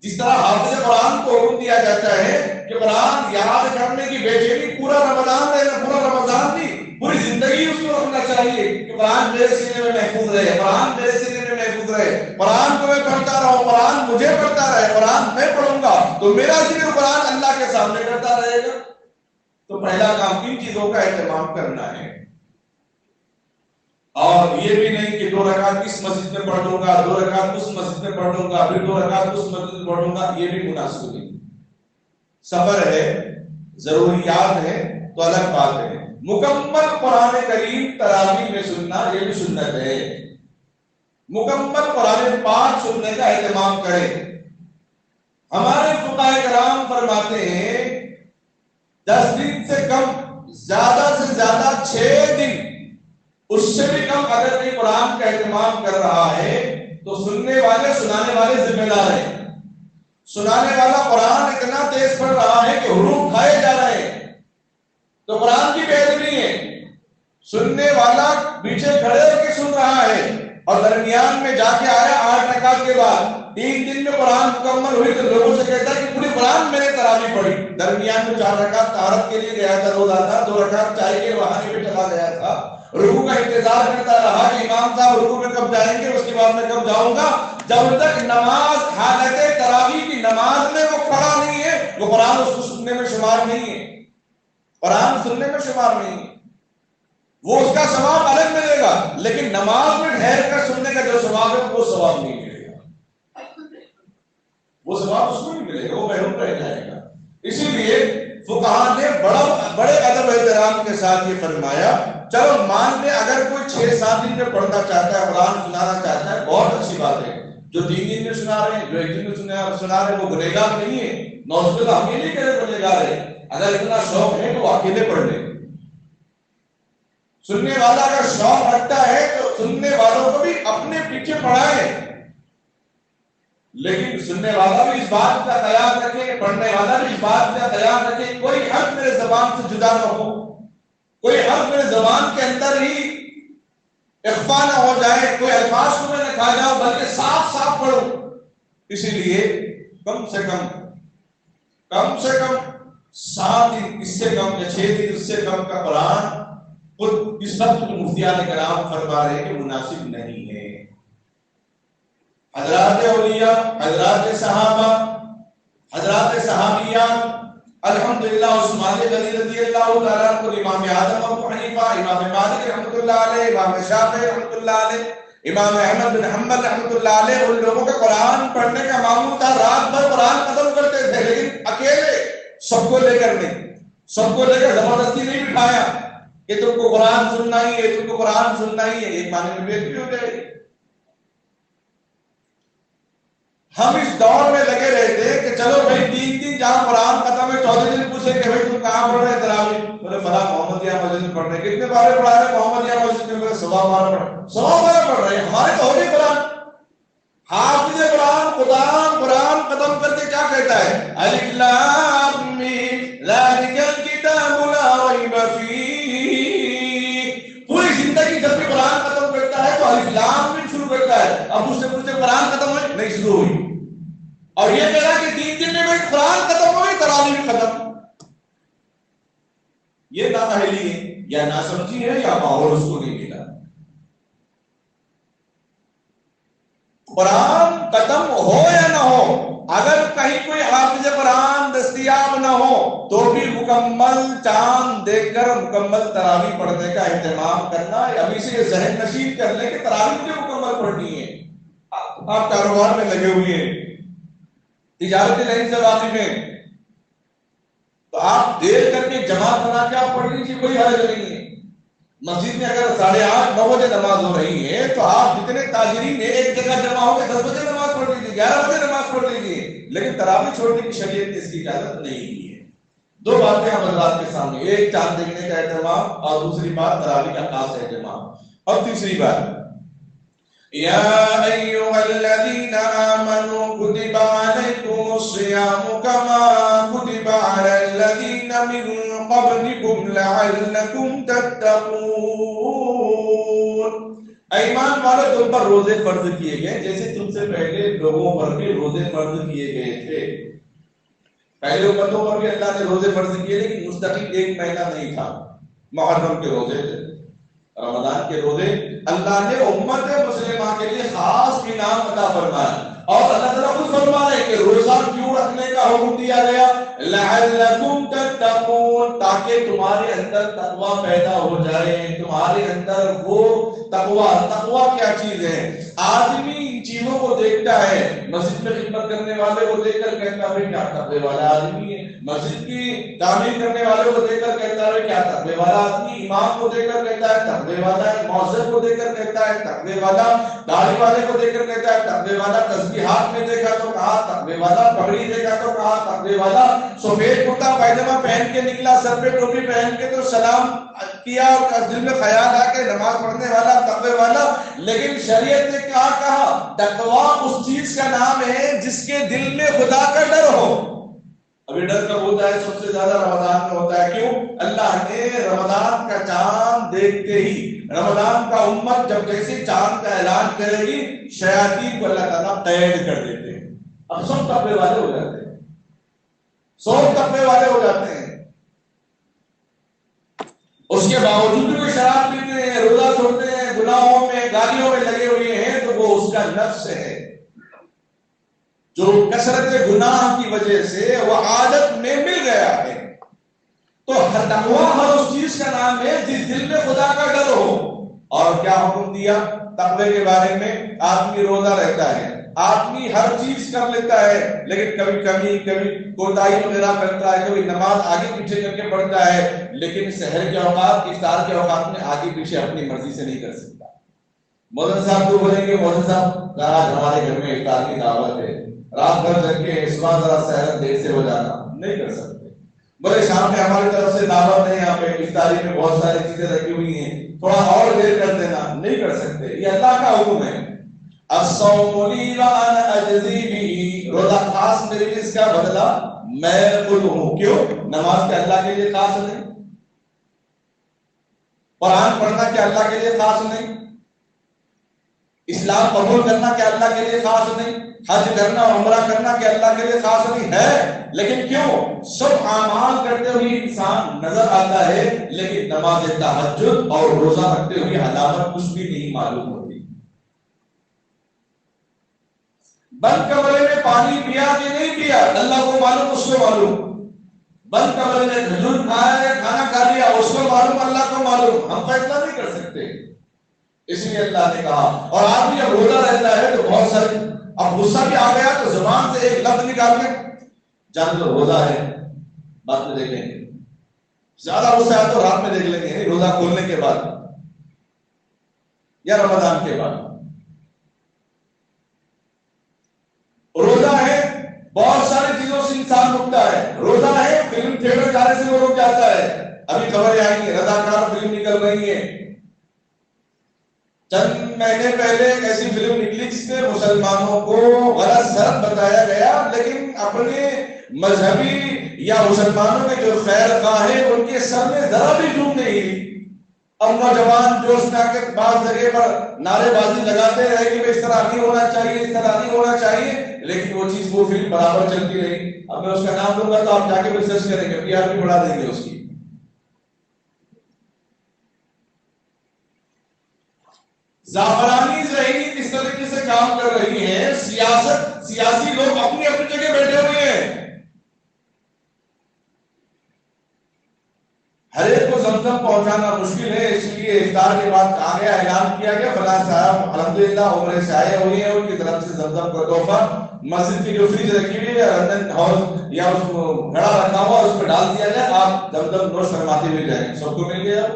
جس طرح حافظ قرآن کو حکم دیا جاتا ہے کہ قرآن یاد کرنے کی بے چینی پورا رمضان رہنا، پورا رمضان نہیں، پوری زندگی اس کو رکھنا چاہیے کہ قرآن میرے سینے میں محفوظ رہے، قرآن میرے سینے میں محفوظ رہے، قرآن کو میں پڑھتا رہوں، قرآن مجھے پڑھتا رہے، قرآن میں پڑھوں گا تو میرا ذکر قرآن اللہ کے سامنے کرتا رہے گا۔ تو پہلا کام ان چیزوں کا اہتمام کرنا ہے، اور یہ بھی نہیں کہ 2 رکعت اس مسجد میں پڑھ لوں گا، 2 رکعت اس مسجد میں پڑھ لوں گا، پھر 2 رکعت اس مسجد میں پڑھوں گا، یہ بھی مناسب نہیں۔ سفر ہے، ضروریات ہے تو الگ بات ہے۔ مکمل قرآن کریم تراویح میں سننا یہ بھی سنت ہے۔ مکمل قرآن پاک سننے کا اہتمام کریں۔ ہمارے فقہاء کرام فرماتے ہیں 10 دن سے کم، زیادہ سے زیادہ 6 دن، اس سے بھی کم اگر کوئی قرآن کا اہتمام کر رہا ہے تو سننے والے، سنانے والے ذمہ دار ہیں۔ سنانے والا قرآن اتنا تیز پڑھ رہا ہے کہ حروف کھائے جا رہے ہیں تو قرآن کی بہتری ہے۔ سننے والا پیچھے کھڑے ہو کے سن رہا ہے اور درمیان میں جا کے آیا 8 رکعت کے بعد، 3 دن میں قرآن مکمل ہوئی تو لوگوں سے کہتا ہے کہ پوری قرآن میں نے تراویح پڑھی، درمیان میں 4 رکعت طہارت کے لیے گیا تھا روزانہ، 2 رکعت چائے کے بہانے پہ چلا گیا تھا، رکوع کا انتظار کرتا رہا کہ امام صاحب رکوع میں کب جائیں گے، اس کے بعد میں کب جاؤں گا، جب تک نماز حالت تراویح کی نماز میں وہ کھڑا نہیں ہے وہ قرآن اس کو سننے میں شمار نہیں ہے، قرآن سننے میں شمار نہیں ہے۔ وہ اس کا ثواب الگ ملے گا، لیکن نماز میں ٹھہر کر سننے کا جو ثواب ہے وہ ثواب نہیں ملے گا، وہ ثواب اس کو نہیں ملے گا، وہ محروم رہ جائے گا۔ اسی لیے فقہاء نے بڑے ادب و احترام کے ساتھ یہ فرمایا، چلو مان لیں اگر کوئی 6-7 دن میں پڑھنا چاہتا ہے، قرآن سنانا چاہتا ہے، بہت اچھی بات ہے۔ جو 3 دن میں سنا رہے ہیں، جو 1 دن میں سنا رہے ہیں، وہ گنہگار نہیں ہے، نوزل ہم یہ نہیں کہہ رہے گنہگار ہے۔ اگر اتنا شوق ہے تو اکیلے پڑھ لیں۔ سننے والا اگر شوق رکھتا ہے تو سننے والوں کو بھی اپنے پیچھے پڑھائے، لیکن سننے والا بھی اس بات کا خیال رکھے، پڑھنے والا بھی اس بات کا خیال رکھے کوئی حرف میرے زبان سے جدا نہ ہو، کوئی حرف میرے زبان کے اندر ہی اخفا نہ ہو جائے، کوئی الفاظ کو میں نہ کھا جاؤں، بلکہ صاف صاف پڑھوں۔ اسی لیے کم سے کم 7 دن، اس سے کم یا 6 دن اس سے کم کا قرآن خود اس وقت مفتیان کرام فرما رہے ہیں کہ مناسب نہیں ہے۔ حضرات اولیاء، حضرات صحابہ، حضرات صحابیان، الحمدللہ عثمان غنی رضی اللہ تعالیٰ عنہ، امام اعظم ابو حنیفہ، امام مالک رحمۃ اللہ علیہ، امام شافعی رحمۃ اللہ علیہ، امام احمد بن حنبل رحمۃ اللہ علیہ، ان لوگوں کا قرآن پڑھنے کا معمول تھا، رات بھر قرآن ختم کرتے تھے، لیکن اکیلے، سب کو لے کر نہیں، سب کو لے کر زبردستی نہیں بٹھایا کہ تم کو قرآن سننا ہی ہے، تم کو قرآن سننا ہی ہے، ایک معنی میں بےعزتی ہو جائے گی۔ ہم اس دور میں لگے رہتے کہ چلو بھائی 3 دن جہاں قرآن ختم ہے 14 دن پوچھے کہ بھائی تم کہاں پڑھ رہے تراویح؟ بولے فلاں محمدیہ مسجد میں پڑھ رہے. کتنے بارے پڑھا رہے محمدیہ مسجد میں؟ بولے 100 بارہ پڑھ رہے ہیں. ہمارے تو ہو نہیں قرآن. حافظ قرآن ختم کر کے کیا کہتا ہے؟ الف لام میم ذالک الکتاب لا ریب فیہ. پوری زندگی جب بھی قرآن ختم کرتا ہے تو الف لام میم شروع کرتا ہے. اب اس سے پوچھتے قرآن ختم ہوئی؟ نہیں شروع ہوئی. اور یہ کہہ رہا کہ 3 دن میں قرآن ختم ہوئی تراویح بھی ختم. یہ نااہلی ہے یا ناسمجھی ہے یا ماحول اس کو نہیں ملا. قرآن ختم ہو یا نہ ہو، اگر کہیں کوئی حافظ قرآن دستیاب نہ ہو تو بھی مکمل چاند دیکھ کر مکمل تراویح پڑھنے کا اہتمام کرنا. ابھی سے یہ ذہن نشین کر لیں کہ تراویح مجھے مکمل پڑھنی ہے. آپ کاروبار میں لگے ہوئے ہیں، تجارتی لائن سے واقف ہیں، تو آپ دیر کر کے جماعت بنا کے آپ پڑھ لیجیے، کوئی حرج نہیں ہے. مسجد میں اگر 8:30 9 بجے نماز ہو رہی ہے تو آپ جتنے تاجرین ہیں ایک جگہ جمع ہو کے 10 بجے نماز پڑھ لیجیے، 11 بجے نماز پڑھ لیجیے. لیکن تراویح چھوڑنے کی شریعت نے اس کی اجازت نہیں دی ہے. 2 باتیں ہم حضرات کے سامنے، ایک چاند دیکھنے کا اہتمام اور دوسری بات تراویح کا خاص اہتمام. اور تیسری بات، یا ایھا الذین آمنوا کتب علیکم الصیام کما کتب علی الذین من قبلکم لعلکم تتقون. ایمان والو تم پر روزے فرض کیے گئے جیسے تم سے پہلے لوگوں پر بھی روزے فرض کیے گئے تھے. پہلے امتوں پر بھی اللہ نے روزے فرض کیے لیکن مستقل ایک مہینہ نہیں تھا. محرم کے روزے تھے، رمضان کے روزے. اللہ نے امت مسلمہ کے لیے خاص انعام عطا فرمایا اور اللہ تعالیٰ خود فرما رہے کہ روزہ کیوں رکھنے کا حکم دیا گیا؟ لعلکم تتقون، تاکہ تمہارے اندر تقوی پیدا ہو جائے. تمہارے اندر وہ تقوی کیا چیز ہے؟ آدمی ان چیزوں کو دیکھتا ہے. مسجد میں خدمت کرنے والے کو دیکھ کر کہتا ہے کیا تقوی والا آدمی ہے. مسجد کی تعمیر کرنے والے کو دیکھ کر کہتا ہے کیا تقوی والا آدمی. امام کو دیکھ کر کہتا ہے تقوی والا ہے. مؤذن کو دیکھ کر کہتا ہے تقوی والا. داڑھی والے کو دیکھ کر کہتا ہے تقوی والا. تسبیحات میں دیکھا تو کہا تقوی والا. پگڑی دیکھا تو کہا تقوی والا. سفید کرتا پائجامہ پہن کے نکلا، سر پہ ٹوپی پہن کے تو سلام کیا اور دل میں خیال آ کے نماز پڑھنے والا تقوی والا. لیکن شریعت نے کہا تقوی اس چیز کا نام ہے جس کے دل میں خدا کا ڈر ہو. ابھی ڈر کب ہوتا ہے؟ سب سے زیادہ رمضان میں ہوتا ہے. کیوں؟ اللہ نے رمضان کا چاند دیکھتے ہی، رمضان کا امت جب جیسے چاند کا اعلان کرے گی شیاطین کو اللہ تعالیٰ قید کر دیتے ہیں. اب سب تقوی والے ہو جاتے ہیں، سب تقوی والے ہو جاتے ہیں. اس کے باوجود بھی وہ شراب پیتے ہیں، روزہ چھوڑتے ہیں، گناہوں میں گالیوں میں لگے ہوئے ہیں، تو وہ اس کا نفس ہے جو کثرت گناہ کی وجہ سے وہ عادت میں مل گیا ہے. تو تقویٰ ہر اس چیز کا نام ہے جس دل میں خدا کا ڈر ہو. اور کیا حکم دیا تقوی کے بارے میں؟ آدمی روزہ رہتا ہے، آدمی ہر چیز کر لیتا ہے، لیکن کبھی کمی کبھی کوتاہی وغیرہ کرتا ہے، کبھی نماز آگے پیچھے کر کے پڑھتا ہے، لیکن سحر کے اوقات افطار کے اوقات میں آگے پیچھے اپنی مرضی سے نہیں کر سکتا. مولوی صاحب کو بولیں گے مولوی صاحب آج ہمارے گھر میں افطار کی دعوت ہے، رات بھر جگ کے اس بار ذرا سحر دیر سے ہو جانا. نہیں کر سکتے. بولے شام میں ہماری طرف سے دعوت ہے، یہاں پہ افطاری میں بہت ساری چیزیں رکھی ہوئی ہیں، تھوڑا اور دیر کر دینا. نہیں کر سکتے. یہ اللہ کا حکم ہے. الصوم لی وانا اجزی بہ، روزہ خاص میرے لیے، اس کا بدلہ میں خود ہوں. کیوں؟ نماز کیا اللہ کے لیے خاص نہیں؟ قرآن پڑھنا کیا اللہ کے لیے خاص نہیں؟ اسلام قبول کرنا کیا اللہ کے لیے خاص نہیں؟ حج کرنا عمرہ کرنا کیا اللہ کے لیے خاص نہیں ہے؟ لیکن کیوں سب اعمال کرتے ہوئے انسان نظر آتا ہے، لیکن نماز تہجد اور روزہ رکھتے ہوئے علامت کچھ بھی نہیں معلوم ہوتی. بند کمرے میں پانی پیا کہ نہیں پیا اللہ کو معلوم، اس کو معلوم. بند کمرے میں کھجور کھایا ہے، کھانا کھا لیا، اس کو معلوم، اللہ کو معلوم. ہم فیصلہ نہیں کر سکتے. اس لیے اللہ نے کہا. اور آدمی جب روزہ رہتا ہے تو بہت سارے، اب غصہ بھی آ گیا تو زبان سے ایک لفظ نکال کے جان لو روزہ ہے، بعد میں دیکھ لیں گے. زیادہ غصہ آیا تو رات میں دیکھ لیں گے، روزہ کھولنے کے بعد یا رمضان کے بعد. بہت ساری چیزوں سے انسان رکتا ہے. روزہ ہے، فلم تھیٹر جانے سے وہ رک جاتا ہے. ابھی خبریں آئی ہیں رضاکار فلم نکل رہی ہے. چند مہینے پہلے ایک ایسی فلم نکلی جس میں مسلمانوں کو غلط سرد بتایا گیا، لیکن اپنے مذہبی یا مسلمانوں کے جو خیر خواہ ہیں ان کے سر میں ذرا بھی جھوم نہیں لی. اب نوجوان جوش میں آ کے بعض جگہ پر نعرے بازی لگاتے رہے کہ اس طرح نہیں ہونا چاہیے، اس طرح نہیں ہونا چاہیے، لیکن وہ چیز وہ فلم برابر چلتی رہی. اب میں اس کا نام دوں گا تو آپ جا کے ریسرچ کریں گے، پی آر پی بڑھا دیں گے اس کی. زعفرانی ذہنی اس طریقے سے کام کر رہی ہے. سیاسی لوگ اپنی اپنی جگہ بیٹھے ہوئے ہیں. ہر ایک کو زمزم پہنچانا مشکل ہے، اس لیے افطار کے بعد کہا گیا، اعلان کیا گیا فلاں صاحب الحمدللہ عمرے سے آئے ہوئے ہیں، ان کی طرف سے زمزم کا تحفہ مسجد کی جو فریج رکھی ہوئی ہے رندن ہاؤس یا اس کو گھڑا رکھا ہوا اس پہ ڈال دیا جائے، آپ زمزم نوش فرماتے ہوئے جائیں. سب کو مل گیا.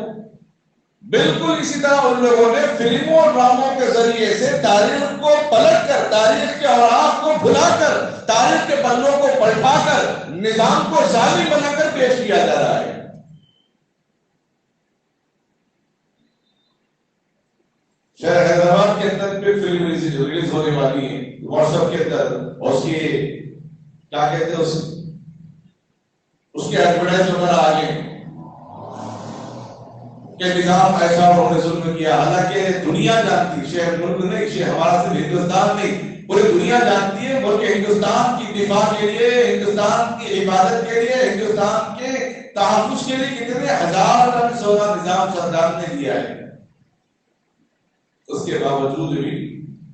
بالکل اسی طرح ان لوگوں نے فلموں اور ڈراموں کے ذریعے سے تاریخ کو پلٹ کر، تاریخ کے اوراق کو بھلا کر، تاریخ کے پنوں کو پلٹا کر نظام کو ظالم بنا کر پیش کیا جا رہا ہے. شہر حیدرآباد کے اندر پہ فلم ریلیز ہونے والی ہے واٹس ایپ کے اندر، اور اس کی کیا کہتے ہیں اس کے ایڈورٹائز وغیرہ آگے کہ نظام ایسا انہوں نے ظلم کیا. حالانکہ دنیا جانتی، شہر ملک نہیں، شہر ہمارا صرف ہندوستان نہیں، پوری دنیا جانتی ہے ملک ہندوستان کی دفاع کے لیے، ہندوستان کی حفاظت کے لیے، ہندوستان کے تحفظ کے لیے کتنے ہزار ٹن سونا نظام سردار نے دیا ہے. اس کے باوجود بھی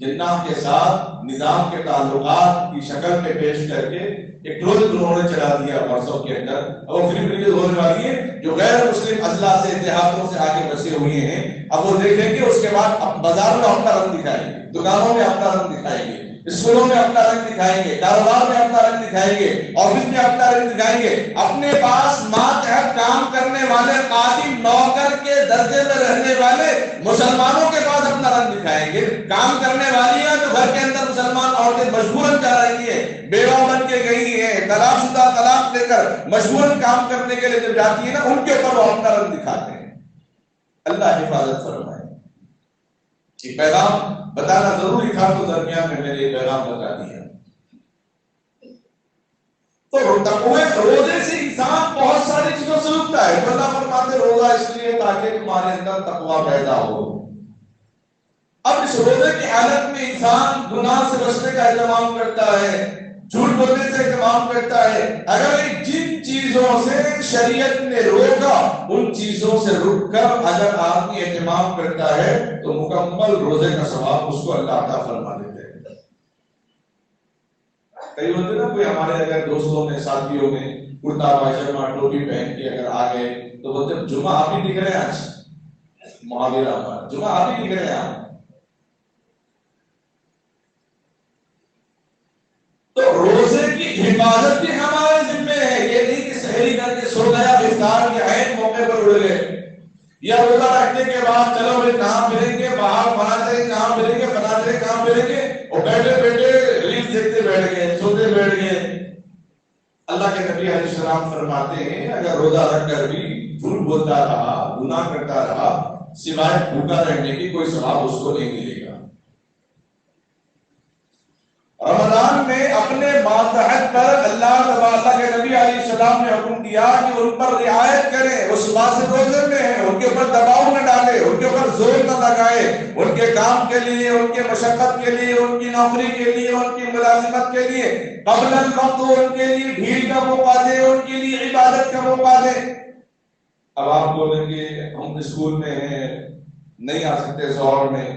جنات کے ساتھ نظام کے تعلقات کی شکل میں پیش کر کے ایک پروجیکٹ انہوں نے چلا دیا واٹس کے اندر. اور وہ فلم ریلیز ہونے والی ہے جو غیر مسلم اضلاع سے اتحادوں سے آگے بسے ہوئے ہیں. اب وہ دیکھیں گے، اس کے بعد بازار میں اپنا رنگ دکھائیں گے، دکانوں میں اپنا رنگ دکھائیں گے، اسکولوں میں اپنا رنگ دکھائیں گے، کاروبار میں اپنا رنگ دکھائیں گے، آفس میں اپنا رنگ دکھائیں گے. اپنے پاس ماتحت کام کرنے والے خادم نوکر کے درجے میں رہنے والے مسلمانوں کے پاس اپنا رنگ دکھائیں گے. کام کرنے والی ہیں تو گھر کے اندر مسلمان عورتیں مجبوراً جا رہی ہیں، بیوہ بن کے گئی ہیں، طلاق شدہ طلاق لے کر مجبوراً کام کرنے کے لیے جب جاتی ہیں نا، ان کے اوپر وہ اپنا رنگ دکھاتے ہیں. اللہ حفاظت فرمائے. یہ پیغام بتانا ضروری تھا تو درمیان میں میں نے یہ پیغام بتا دیا. تو تقوی روزے سے انسان بہت ساری چیزوں سے رکتا ہے. اللہ فرماتے روزہ اس لیے تاکہ تمہارے اندر تقوی پیدا ہو. اب اس روزے کی حالت میں انسان گناہ سے بچنے کا اہتمام کرتا ہے، جھوٹ بولنے سے اہتمام کرتا ہے. اگر جن چیزوں سے شریعت نے روکا ان چیزوں سے رک کر اگر آدمی اہتمام کرتا ہے تو مکمل روزے کا ثواب اس کو اللہ عطا فرما دیتے ہیں. کئی ہوتے نا، کوئی ہمارے اگر دوستوں میں ساتھیوں میں کرتا پاجامہ ٹوپی پہن کے اگر آ گئے تو بولتے جمعہ آپ ہی دکھ رہے ہیں، آج محاورہ ہمارا جمعہ آپ ہی دکھ رہے ہیں آپ. تو روزے کی حفاظت بھی ہمارے ذمہ ہے. یہ نہیں کہ سحری کر کے سو گیا، افطار کے عین موقع پر اڑ گئے، یا روزہ رکھنے کے بعد چلو بھائی کہاں پھریں گے، باہر فلاں جگہ کہاں پھریں گے، فلاں جگہ کہاں پھریں گے، اور بیٹھے بیٹھے ریلز دیکھتے بیٹھ گئے، سوتے بیٹھ گئے. اللہ کے نبی علیہ السلام فرماتے ہیں اگر روزہ رکھ کر بھی جھوٹ بولتا رہا، گناہ کرتا رہا، سوائے بھوکا رہنے کی کوئی ثواب اس کو نہیں ملے گا. رمضان میں اپنے ماتحت پر اللہ تبارک کے نبی علیہ السلام نے حکم دیا کہ ان پر رعایت کریں. اس بات سے روزے میں ہیں، ان کے اوپر دباؤ نہ ڈالے، ان کے اوپر زور نہ لگائے. ان کے کام کے لیے، ان کے مشقت کے لیے، ان کی نوکری کے لیے، ان کی ملازمت کے لیے قبل الوقت ان کے لیے ڈھیل کا موقع دے، ان کے لیے عبادت کا موقع دے. اب آپ بولیں گے ہم اسکول میں ہیں، نہیں آ سکتے ظہر میں،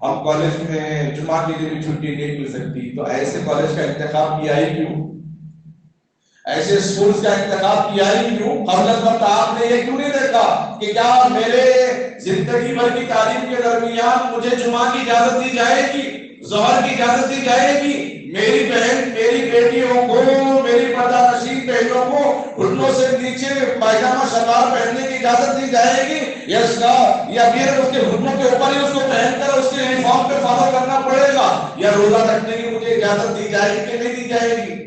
ہم کالج میں ہیں، جمعہ کے لیے بھی چھٹی نہیں مل سکتی. تو ایسے کالج کا انتخاب کیا ہی کیوں؟ ایسے اسکولز کا انتخاب کیا ہی کیوں؟ قبل الوقت آپ نے یہ کیوں نہیں دیکھا کہ کیا میرے زندگی بھر کی تعلیم کے درمیان مجھے جمعہ کی اجازت دی جائے گی، ظہر کی اجازت دی جائے گی، میری بہن میری بیٹیوں کو، میری پردہ نشین بہنوں کو گھٹنوں سے نیچے پائجامہ شلوار پہننے کی اجازت دی جائے گی، یا پھر اس کے گھٹنوں کے اوپر ہی اس کو پہن کر اس کے یونیفارم پہ فالو کرنا پڑے گا، یا روزہ رکھنے کی مجھے اجازت دی جائے گی کہ نہیں دی جائے گی؟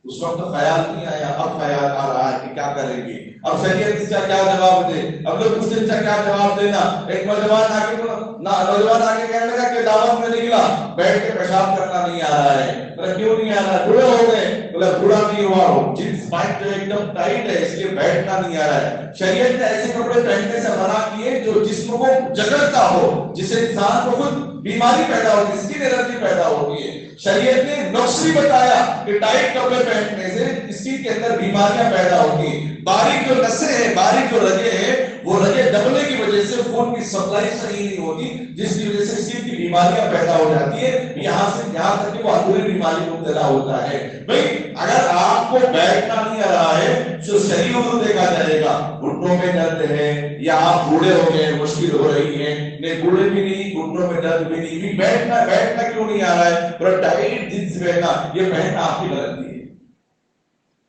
اس وقت تو خیال نہیں آیا، اب خیال آ رہا ہے کہ کیا کریں گے، اب شریعت اس کا کیا جواب دے، اب لوگ اس سے کیا جواب دینا۔ ایک نوجوان آگے کہنے لگا کہ دعوت میں نکلا، بیٹھ کے پیشاب کرنا نہیں آ رہا ہے۔ بولا کیوں نہیں آ رہا ہے؟ بوڑھے ہو گئے۔ بولا بوڑھا نہیں ہوا ہو، جنس پینٹ جو ایک دم ٹائٹ ہے اس لیے بیٹھنا نہیں آ رہا ہے۔ شریعت نے ایسے کپڑے پہننے سے منع کیے جو جسم کو جکڑتا ہو، جس سے انسان کو خود بیماری پیدا ہوتی ہے، اسکن الرجی پیدا ہوتی ہے۔ شریعت نے نقص بھی بتایا کہ ٹائٹ کپڑے پہننے سے اسکن کے اندر بیماریاں پیدا ہوتی ہیں۔ باریک جو نسیں ہیں، باریک جو رگیں ہیں، وہ رگیں دبنے کی وجہ سے خون کی سپلائی صحیح نہیں ہوتی، جس کی وجہ سے اسکن کی بیماریاں پیدا ہو جاتی ہے، یہاں سے یہاں تک کہ وہ اندرونی بیماری میں مبتلا ہوتا ہے۔ بھائی اگر آپ کو بیٹھنا نہیں آ رہا ہے جو صحیح عمر دیکھا جائے گا، گھٹنوں میں درد ہے یا آپ بوڑھے ہو گئے مشکل ہو رہی ہے، نہیں بوڑھے بھی نہیں گھٹنوں میں درد بھی نہیں، بھی بیٹھنا کیوں نہیں آ رہا ہے، اور ٹائٹ جنس پہننا، یہ پہننا آپ کی غلطی ہے۔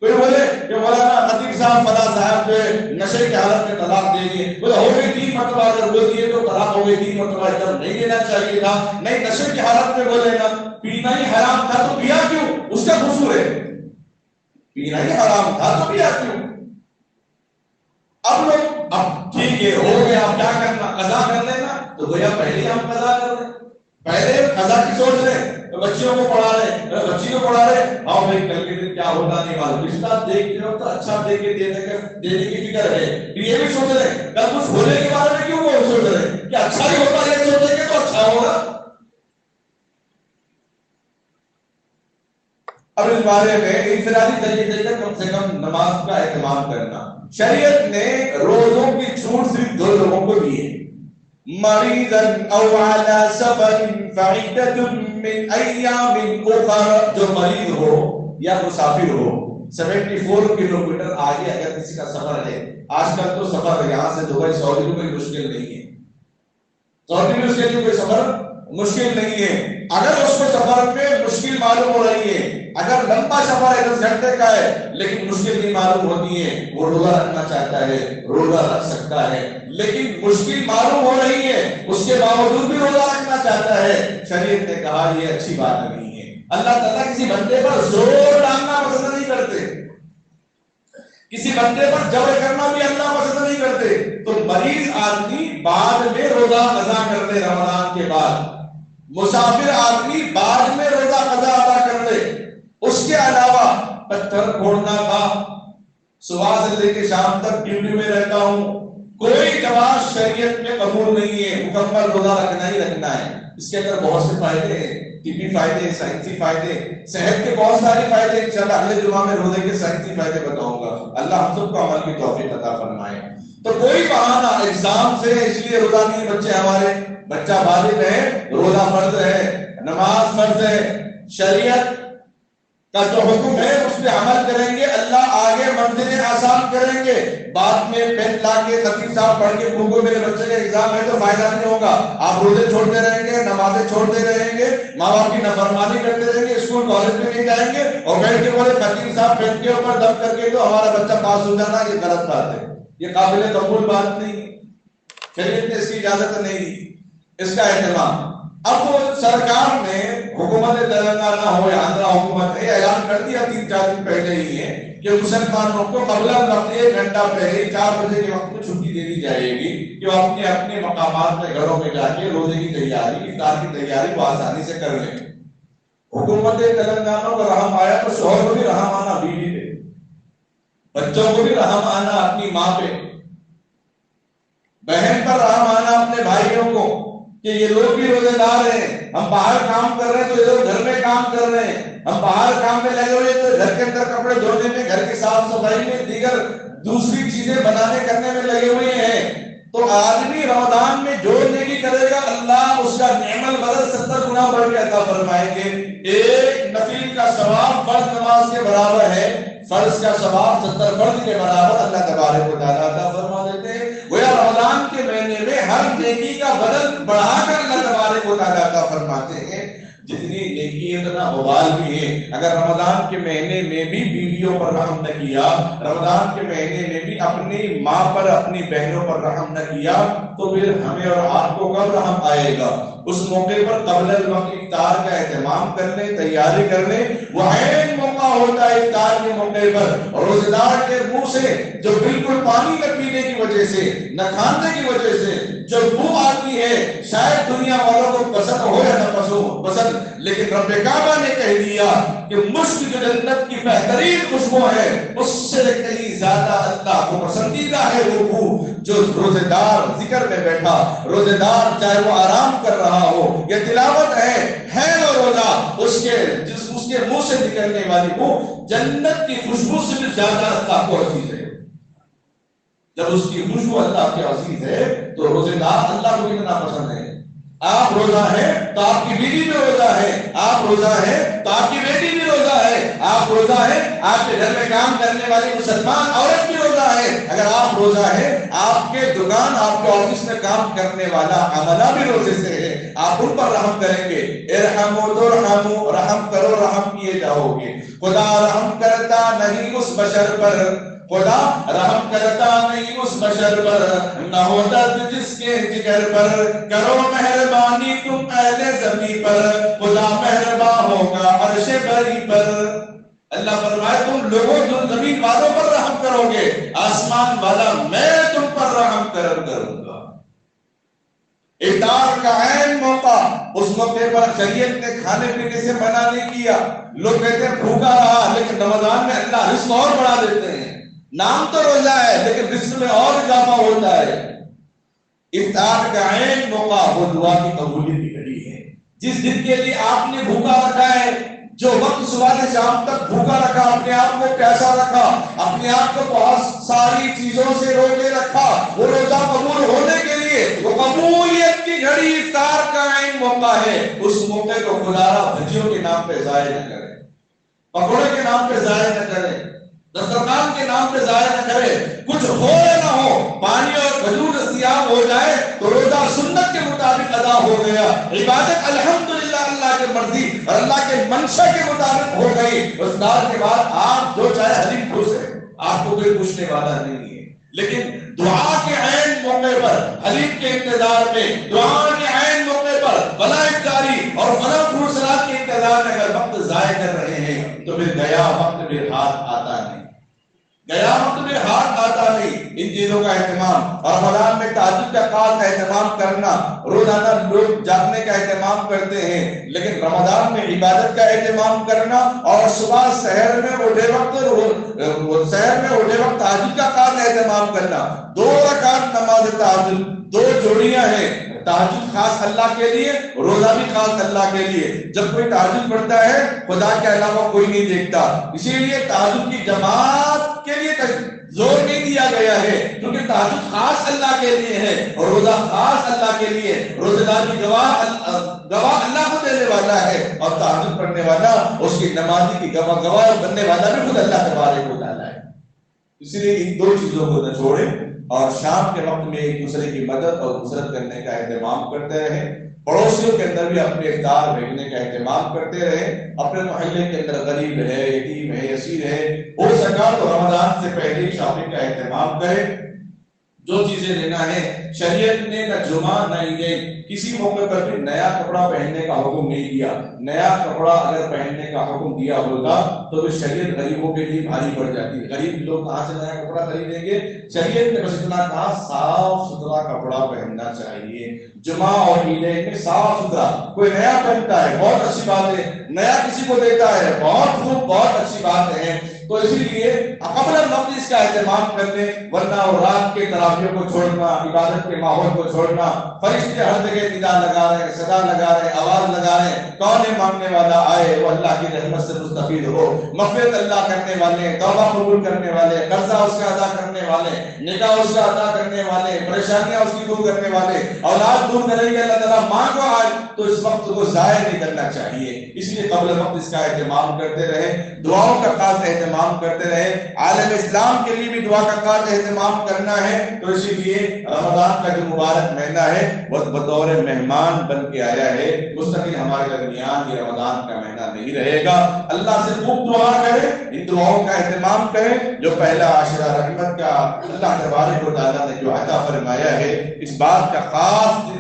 کوئی بولے کہ مولانا خطیب صاحب فلاں صاحب جو نشے کی حالت میں طلاق دے دیے، بولے ہو گئی 3 مرتبہ، اگر بول دیے تو طلاق ہو گئی 3 مرتبہ، ادھر نہیں دینا چاہیے تھا۔ نہیں، نشے کی حالت میں بولے نا پینا ہی حرام تھا تو پیا کیوں، اس کا قصور ہے، پینا ہی حرام تھا تو پیا کیوں۔ اب لوگ اب ٹھیک ہے ہو گیا، اب کیا کرنا، قضا کر لینا، تو گویا پہلے ہی ہم قضا کر رہے ہیں، پہلے قضا کی سوچ رہے ہیں، بچیوں کو پڑھا رہے، بچی کو پڑھا رہے، ہاں بھائی کل کے دن کیا ہوتا نہیں معلوم، رشتہ دیکھتے ہو تو اچھا دیکھ کے دینے کی فکر ہے، یہ بھی سوچ رہے کل کچھ ہونے کے بارے میں کیوں وہ سوچ رہے کہ اچھا ہی ہوتا ہے، سوچیں گے تو اچھا ہوگا۔ اب اس بارے میں انفرادی طریقے سے کم نماز کا اہتمام کرنا۔ شریعت نے روزوں کی چھوٹ صرف 2 لوگوں کو دی ہے، مریضا او علی سفر فعدۃ من ایام اخر، جو مریض ہو یا مسافر ہو، 74 کلومیٹر آگے اگر کسی کا سفر ہے، آج کل تو سفر یہاں سے دبئی سعودی میں کوئی مشکل نہیں ہے، سعودی میں اس کے لیے کوئی سفر مشکل نہیں ہے، اگر اس کو سفر میں مشکل معلوم ہو رہی ہے، اگر لمبا سفر ہے 10 گھنٹے کا ہے لیکن مشکل نہیں معلوم ہوتی ہے، وہ روزہ رکھنا چاہتا ہے، روزہ رکھ سکتا ہے، لیکن مشکل معلوم ہو رہی ہے اس کے باوجود بھی روزہ رکھنا چاہتا ہے، شریعت نے کہا یہ اچھی بات نہیں ہے۔ اللہ تعالیٰ کسی بندے پر زور ڈالنا پسند نہیں کرتے، کسی بندے پر جبر کرنا بھی اللہ پسند نہیں کرتے، تو مریض آدمی بعد میں روزہ قضا کر لے، رمضان کے بعد مسافر آدمی بعد میں روزہ قضا ادا کر لے۔ اس کے علاوہ پتھر پھوڑنا تھا، صبح سے لے کے شام تک ڈیوٹی میں رہتا ہوں، کوئی جواز شریعت میں قبول نہیں ہے، مکمل روزہ رکھنا ہی رکھنا ہے۔ اس کے اندر بہت سے فائدے ہیں، طبی فائدے، سائنسی فائدے، صحت کے بہت سارے فائدے، انشاءاللہ اگلے جمعہ میں روزے کے سائنسی فائدے بتاؤں گا، اللہ ہم سب کو عمل کی توفیق عطا فرمائے۔ تو کوئی بہانہ ایگزام سے اس لیے روزہ نہیں، بچے ہمارے، بچہ بالغ ہے، روزہ فرض ہے، نماز فرض ہے، شریعت کا جو حکم ہے اس پہ عمل کریں گے، اللہ آگے منزلیں آسان کریں گے۔ بعد میں پین لا کے خطیب صاحب پڑھ کے پھونکو میرے بچے کا ایگزام ہے تو فائدہ نہیں ہوگا، آپ روزے چھوڑتے رہیں گے، نمازیں چھوڑتے رہیں گے، ماں باپ کی نافرمانی کرتے رہیں گے، اسکول کالج میں نہیں جائیں گے، اور بیٹھ کے بولے خطیب صاحب پین کے اوپر دم کر کے تو ہمارا بچہ پاس ہو جانا، یہ غلط بات ہے، یہ قابل قبول بات نہیں ہے، شریعت نے اس کی اجازت نہیں دی اس کا اہتمام۔ اب سرکار نے حکومت تلنگانہ ہو یا آندھرا حکومت نے اعلان کر دیا 3-4 دن پہلے ہی ہے کہ مسلمانوں کو قبل وقت 1 گھنٹہ پہلے 4 بجے کے وقت میں چھٹی دے دی جائے گی کہ وہ اپنے اپنے مقامات میں گھروں میں جا کے روزے کی تیاری، افطار کی تیاری وہ آسانی سے کر لیں۔ حکومت تلنگانہ کو رحم آیا تو شوہر کو بھی رحم آنا بیوی پہ، بچوں کو بھی رحم آنا اپنی ماں پہ، بہن پر رحم آنا اپنے بھائیوں کو کہ یہ لوگ بھی روزے دار ہیں، ہم باہر کام کر رہے ہیں تو یہ لوگ گھر میں کام کر رہے ہیں، ہم باہر کام میں لگے ہوئے تو گھر کے اندر کپڑے دھونے میں، گھر کی صاف صفائی میں، دیگر دوسری چیزیں بنانے کرنے میں لگے ہوئے ہیں۔ تو آدمی رمضان میں جو نیکی کرے گا اللہ اس کا نعم البدل 70 گنا بڑھ کے عطا فرمائیں گے۔ ایک نفل کا ثواب فرض نماز کے برابر ہے، فرض کا ثواب 70 فرض کے برابر اللہ تبارک و تعالیٰ عطا فرما دیتے ہیں۔ گویا رمضان کے مہینے میں ہر نیکی کا بدل بڑھا کر اللہ تبارک و تعالیٰ عطا فرماتے ہیں، جتنی نیکی ہے اتنا وبال بھی ہے۔ اگر رمضان کے مہینے میں بھی بیویوں پر رحم نہ کیا، رمضان کے مہینے میں بھی اپنی ماں پر، اپنی بہنوں پر رحم نہ کیا، تو پھر ہمیں اور آپ کو کب رحم آئے گا؟ اس موقع پر قبل الوقت افطار کا اہتمام کر لیں، تیاری کر لیں، وہ عین موقع ہوتا ہے افطار موقع پر روزے دار کے منہ سے جو بالکل پانی نہ پینے کی وجہ سے، نہ کھانے کی وجہ سے جو بو آتی ہے، شاید دنیا والوں کو پسند ہو یا نہ پسند، لیکن رب کعبہ نے کہہ دیا کہ مشک جو جنت کی بہترین خوشبو ہے، اس سے کہیں زیادہ اللہ کو پسندیدہ ہے وہ بو جو روزے دار ذکر میں بیٹھا، روزے دار چاہے وہ آرام کر رہا ہو یا تلاوت ہے وہ روزہ، اس کے منہ سے نکلنے والی بو جنت کی خوشبو سے بھی زیادہ اللہ کو عزیز ہے۔ جب اس کی خوشبو اللہ کے عزیز ہے تو روزے دار اللہ کو کتنا پسند ہے۔ آپ روزہ ہے تو آپ کی بیوی بھی روزہ ہے، آپ روزہ ہے تو آپ کی بیٹی بھی روزہ ہے، آپ روزہ ہے آپ کے گھر میں کام کرنے والی مسلمان عورت بھی روزہ ہے، اگر آپ روزہ ہے آپ کے دکان آپ کے آفس میں کام کرنے والا عملہ بھی روزے سے ہے، آپ ان پر رحم کریں گے۔ ارحموا ترحموا، رحم کرو رحم کیے جاؤ گے۔ خدا رحم کرتا نہیں اس بشر پر، خدا رحم کرتا نہیں اس بشر پر، نہ ہو درد جس کے جگر پر، کرو مہربانی تم اہل زمین پر، خدا مہربان ہوگا عرش بری پر۔ اللہ فرمائے تم لوگوں تم زمین والوں پر رحم کرو گے، آسمان والا میں تم پر رحم کروں گا۔ افطار کا عین موقع، اس موقع پر شریعت نے کھانے پینے سے منع نہیں کیا۔ لوگ کہتے ہیں بھوکا رہا، لیکن رمضان میں اللہ رزق اور بڑھا دیتے ہیں۔ نام تو روزہ ہے لیکن رزق میں اور اضافہ ہوتا ہے۔ افطار کا عین موقع وہ دعا کی قبولیت کی گھڑی ہے۔ جس دن کے لیے آپ نے بھوکا رکھا ہے، جو وقت صبح سے شام تک بھوکا رکھا، اپنے آپ کو پیاسا رکھا، اپنے آپ کو بہت ساری چیزوں سے روکے رکھا، وہ روزہ قبول ہونے کے لیے وہ قبولیت کی گھڑی افطار کا عین موقع ہے۔ اس موقع کو خدا را بھجیوں کے نام پہ ضائع نہ کرے، پکوڑے کے نام پہ ضائع نہ کرے، دسترخوان کے نام پہ ضائع نہ کرے۔ کچھ ہو یا نہ ہو، پانی اور کھجور دستیاب ہو جائے تو روزہ سنت کے مطابق ادا ہو گیا، عبادت الحمدللہ اللہ کی مرضی اور اللہ کے منشا کے مطابق ہو گئی۔ افطار کے بعد آپ جو چاہے حلیم خوش ہے، آپ کو کوئی پوچھنے والا نہیں ہے، لیکن دعا کے عین موقع پر، حلیم کے انتظار میں، دعا کے عین موقع پر، بلا افطاری اور فلاں فروٹ سلاد کے انتظار میں اگر وقت ضائع کر رہے ہیں تو پھر گیا وقت بھی ہاتھ آتا نہیں، گیا وقت میں ہاتھ آتا نہیں۔ ان چیزوں کا اہتمام، اور رمضان میں تہجد کا خاص اہتمام کرنا، روزانہ لوگ جاگنے کا اہتمام کرتے ہیں، لیکن رمضان میں عبادت کا اہتمام کرنا اور صبح سحر میں اٹھے وقت تہجد کا خاص اہتمام کرنا۔ 2 رکعت نماز تہجد، 2 جوڑیاں ہیں، تہجد خاص اللہ کے لیے، روزہ بھی خاص اللہ کے لیے۔ جب کوئی تہجد پڑھتا ہے خدا کے علاوہ کوئی نہیں دیکھتا، اسی لیے تہجد کی جماعت کے لیے زور نہیں دیا گیا ہے، کیونکہ تہجد خاص اللہ کے لیے ہے اور روزہ خاص اللہ کے لیے۔ روزہ دار کی گواہ اللہ کو دینے والا ہے، اور تہجد پڑھنے والا، اس کی نمازی کی گواہ بننے والا بھی خود اللہ تبارک و تعالی ہے۔ اسی لیے ان 2 چیزوں کو نہ چھوڑیں اور شام کے وقت میں ایک دوسرے کی مدد اور نصرت کرنے کا اہتمام کرتے رہیں۔ پڑوسیوں کے اندر بھی اپنے افطار بھیجنے کا اہتمام کرتے رہیں۔ اپنے محلے کے اندر غریب ہے، یتیم ہے، اسیر ہے، ہو سکا تو رمضان سے پہلے شاپنگ کا اہتمام کریں۔ جو چیزیں لینا ہے، شریعت نے نہ جمعہ نہ عیدین کسی موقع پر بھی نیا کپڑا پہننے کا حکم نہیں دیا۔ نیا کپڑا اگر پہننے کا حکم دیا ہوتا تو شریعت غریبوں کے لیے بھاری پڑ جاتی۔ غریب لوگ کہاں سے نیا کپڑا خریدیں گے؟ شریعت نے بس اتنا کہا صاف ستھرا کپڑا پہننا چاہیے۔ جمعہ اور عیدین میں صاف ستھرا، کوئی نیا پہنتا ہے بہت اچھی بات ہے، نیا کسی کو دیتا ہے بہت خوب، بہت اچھی بات ہے، تو اسی لیے قبل الوقت اس کا اہتمام کر لیں، ورنہ رات کے تراویح کو چھوڑنا، عبادت کے ماحول کو چھوڑنا، فرشتے ہر جگہ ندا لگا رہے ہیں، صدا لگا رہے ہیں، آواز لگا رہے ہیں، کون ہے مانگنے والا آئے، وہ اللہ کی رحمت سے مستفید ہو، مغفرت اللہ کرنے والے، توبہ قبول کرنے والے، قرضہ اس کا ادا کرنے والے، نکاح اس کا ادا کرنے والے، پریشانیاں اس کی دور کرنے والے، اولاد دور کریں گے اللہ تعالیٰ، مانگو آج، تو اس وقت کو ضائع نہیں کرنا چاہیے۔ اس لیے قبل وقت اس کا اہتمام کرتے رہے، دعاؤں کا خاص اہتمام کرتے رہے۔ عالم اسلام کے لیے بھی دعا کا خاص اہتمام کرنا ہے، تو اسی لیے رمضان کا جو مبارک مہینہ ہے وہ بطور مہمان بن کے آیا ہے، مستقل ہمارے درمیان یہ رمضان کا مہینہ نہیں رہے گا۔ اللہ سے خوب دعا کریں، ان دعاؤں کا اہتمام کریں۔ جو پہلا عاشرہ رحمت کا اللہ تبارک و تعالیٰ نے جو عطا فرمایا ہے، اس بات کا خاص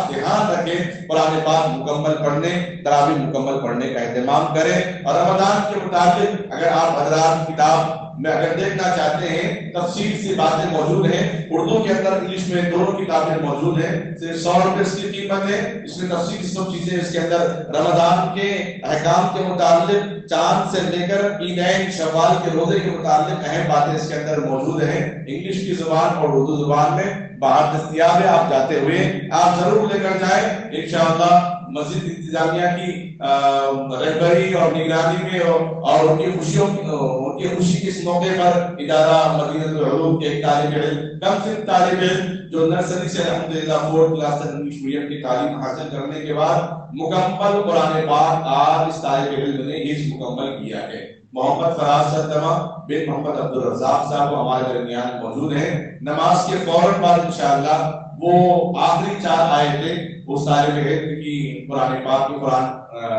دھیان رکھیں، قرآن پاک مکمل پڑھنے، تراویح مکمل پڑھنے کا اہتمام کریں، اور رمضان کے مطابق اگر آپ حضرات اللہ کی کتاب میں اگر دیکھنا چاہتے ہیں تفصیل سے باتیں موجود ہیں، اردو کے اندر انگلش میں دونوں کتابیں موجود ہیں، صرف 100 روپے اس کی قیمت ہے، اس میں تفصیل سب چیزیں اس کے اندر رمضان کے احکام کے متعلق، چاند سے لے کر عیدین شوال کے روزے کے متعلق اہم باتیں اس کے اندر موجود ہیں، انگلش کی زبان اور اردو زبان میں باہر دستیاب ہے، آپ جاتے ہوئے آپ ضرور لے کر جائیں انشاءاللہ۔ مسجد انتظامیہ کی رہبری اور نگرانی میں اور ان کی خوشی کے اس موقع پر ادارہ مدینہ العلوم کے ایک طالب علم، کم سے طالب علم جو نرسری سے الحمدللہ 4 کلاس تک انگلش میڈیم کی تعلیم حاصل کرنے کے بعد مکمل قرآن پاک آج اس طالب علم نے حفظ مکمل کیا ہے۔ محمد فراز صدمہ بن محمد عبدالرزاق صاحب ہمارے درمیان موجود ہیں۔ نماز کے فوراً بعد انشاءاللہ وہ آخری 4 آیتیں اس طالب علم کی قرآن پاک کی قرآن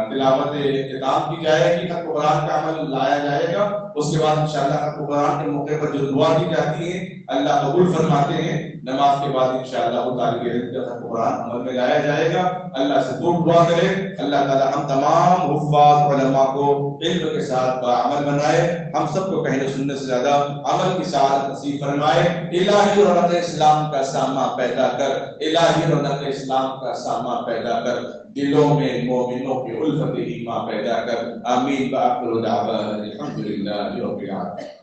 تلاوت اختتام کی جائے گی، ختم قرآن کا عمل لایا جائے گا، اس کے بعد انشاءاللہ ختم قرآن کے موقع پر جو دعا کی جاتی ہے اللہ قبول فرماتے ہیں۔ نماز کے بعد انشاءاللہ وہ طالب علم کا ختم قرآن عمل میں لایا جائے گا۔ اللہ سے دعا کرے اللہ تعالی ہم تمام حفاظ علماء کو علم کے ساتھ عمل بنائے، ہم سب کو کہنے سننے سے زیادہ عمل کی سعادت نصیب فرمائے۔ الہی رونق اسلام کا سامہ پیدا کر، الہی رونق اسلام کا سامہ پیدا کر، دلوں میں مومنوں کی الفت ایمان پیدا کر، آمین۔ وآخر دعوانا الحمدللہ رب العالمین۔